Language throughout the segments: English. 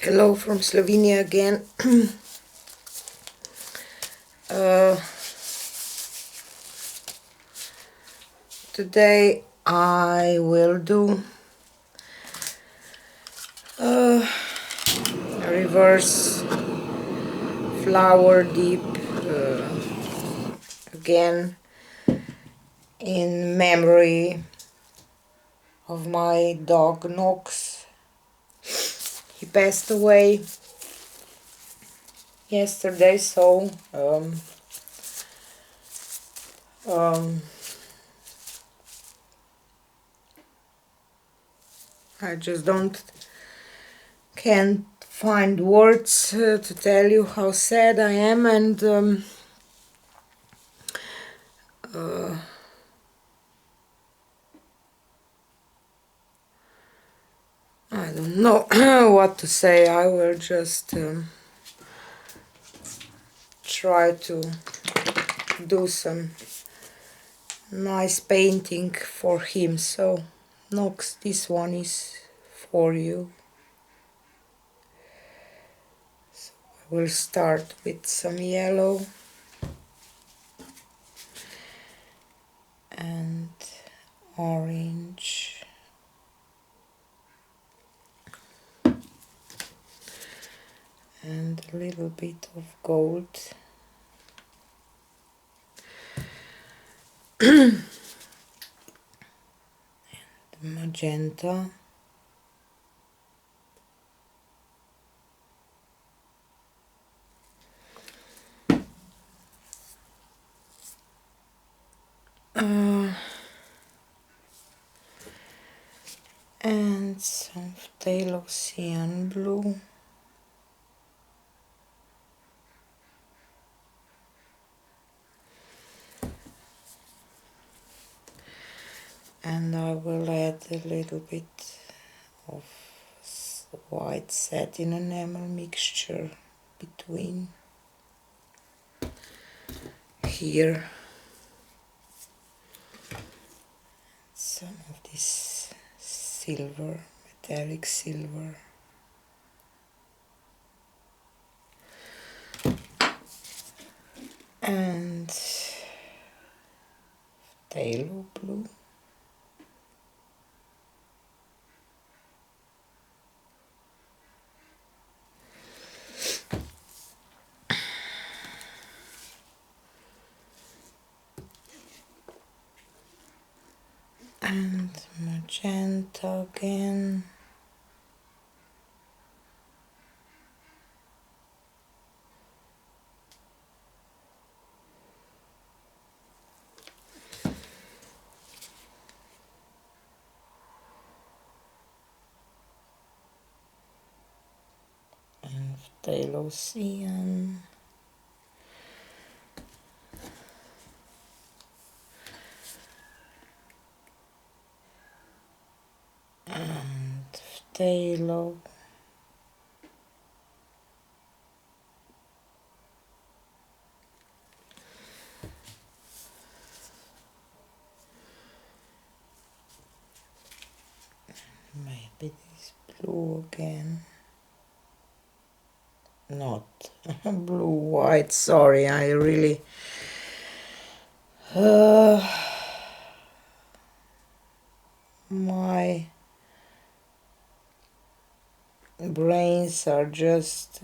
Hello from Slovenia again. uh, Today I will do a reverse flower dip again in memory of my dog Knox. He passed away yesterday, so I just can't find words to tell you how sad I am, and I don't know what to say. I will just try to do some nice painting for him. So Knox, this one is for you. So I will start with some yellow and orange and a little bit of gold. And magenta. And some phthalo cyan blue. And I will add a little bit of white satin enamel mixture between here. Some of this silver, metallic silver. And phthalo blue. And magenta again. And phthalo cyan. And phthalo. Maybe this blue again. Not blue, white, sorry, I really my brains are just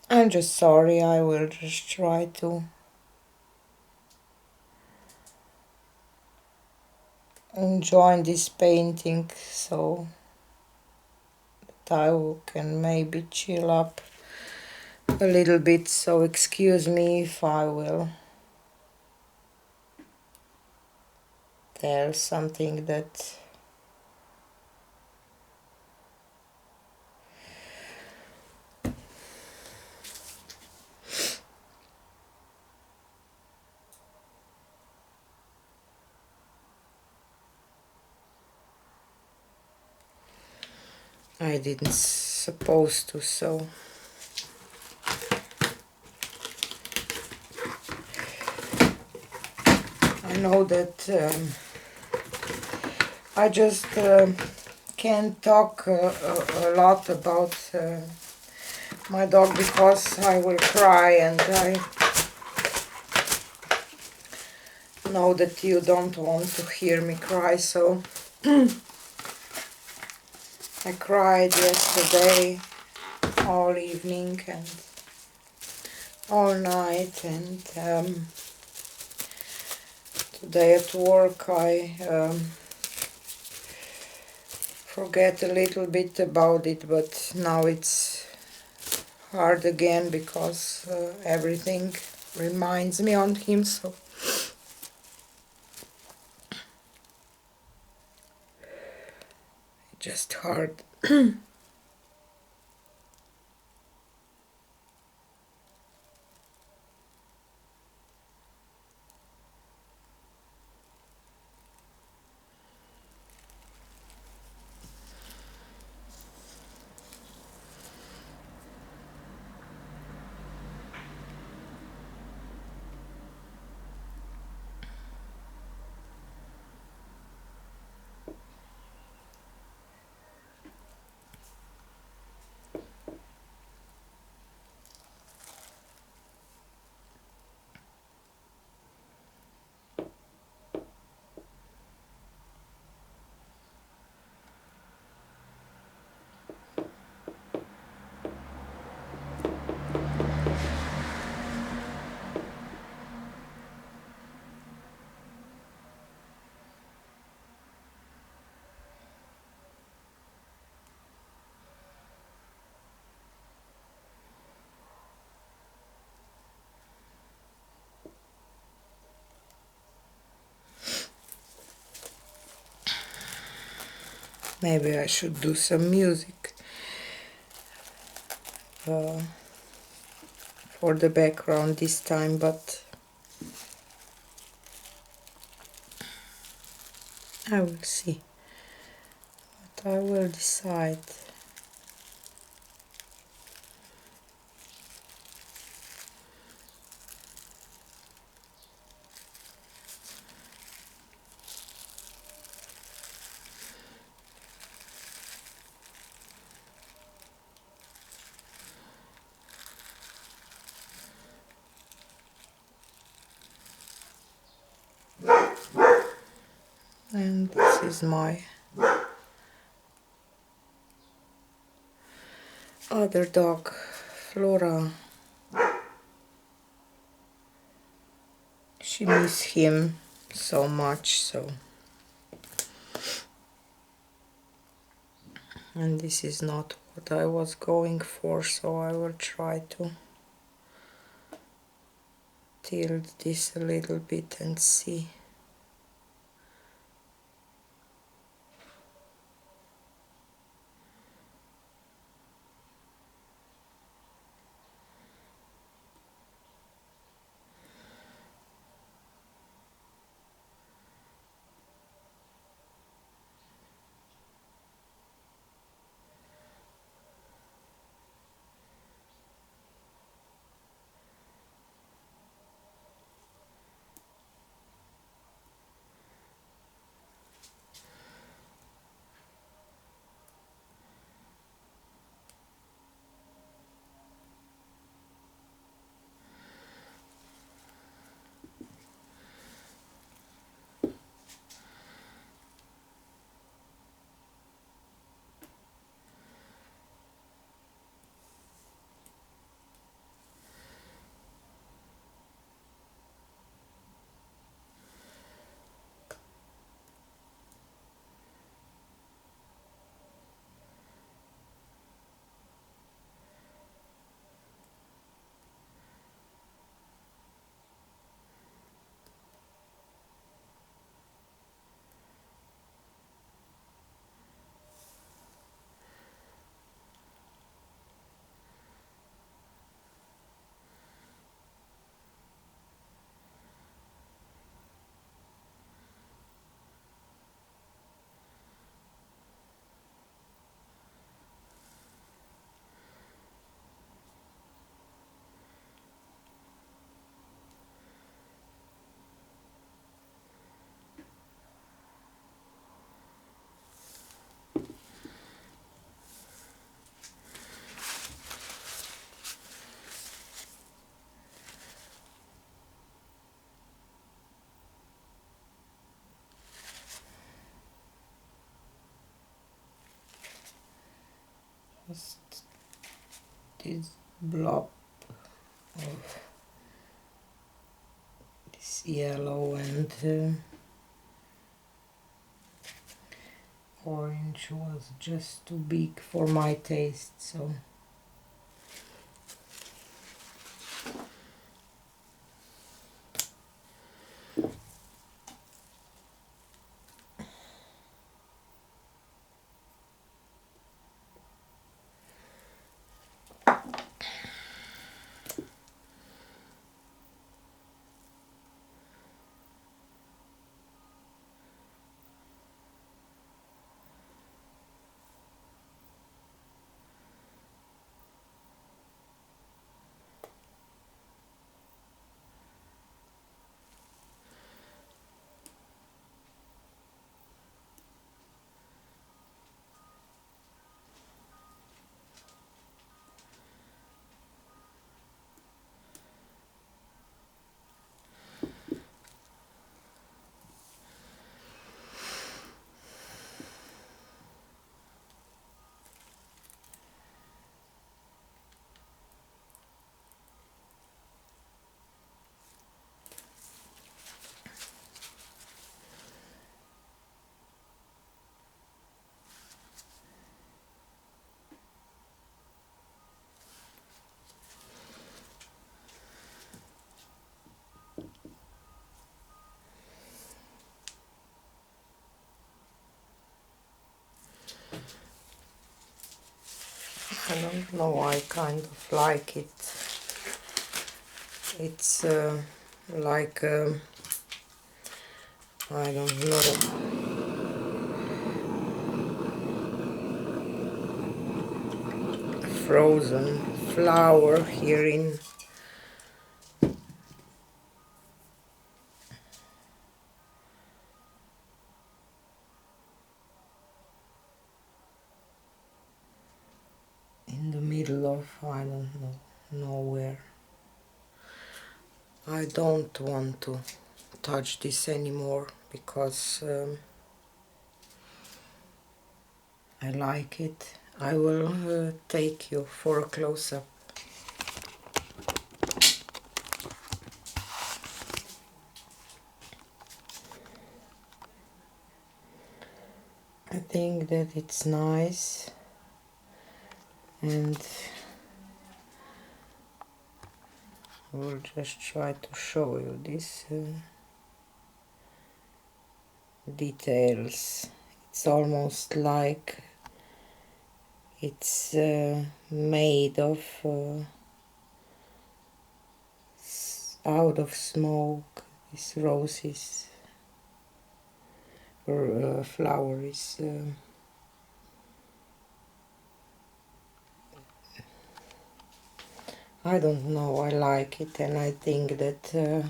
I'm just sorry. I will just try to enjoy this painting so that I can maybe chill up a little bit. So excuse me if I will tell something that I didn't suppose to. So I know that I just can't talk a lot about my dog because I will cry, and I know that you don't want to hear me cry, so I cried yesterday all evening and all night, and today at work I forget a little bit about it, but now it's hard again because everything reminds me on him, so just hard. Maybe I should do some music uh, for the background this time, but I will see what I will decide. And this is my other dog, Flora. She miss him so much, so. And this is not what I was going for, so I will try to tilt this a little bit and see. just this blob of this yellow and orange was just too big for my taste, so I don't know, I kind of like it. It's like I don't know, frozen flower here in the middle of I don't know, nowhere. I don't want to touch this anymore because I like it. I will take you for a close-up. I think that it's nice, and I will just try to show you these details. It's almost like it's made of out of smoke. This roses or flower is I don't know, I like it, and I think that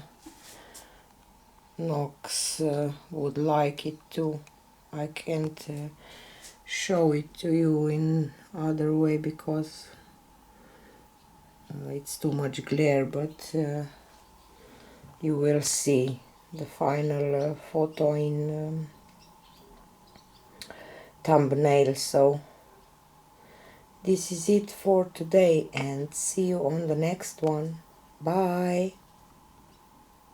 Nox would like it too. I can't show it to you in other way because it's too much glare, but you will see the final photo in thumbnail. So this is it for today, and see you on the next one. Bye.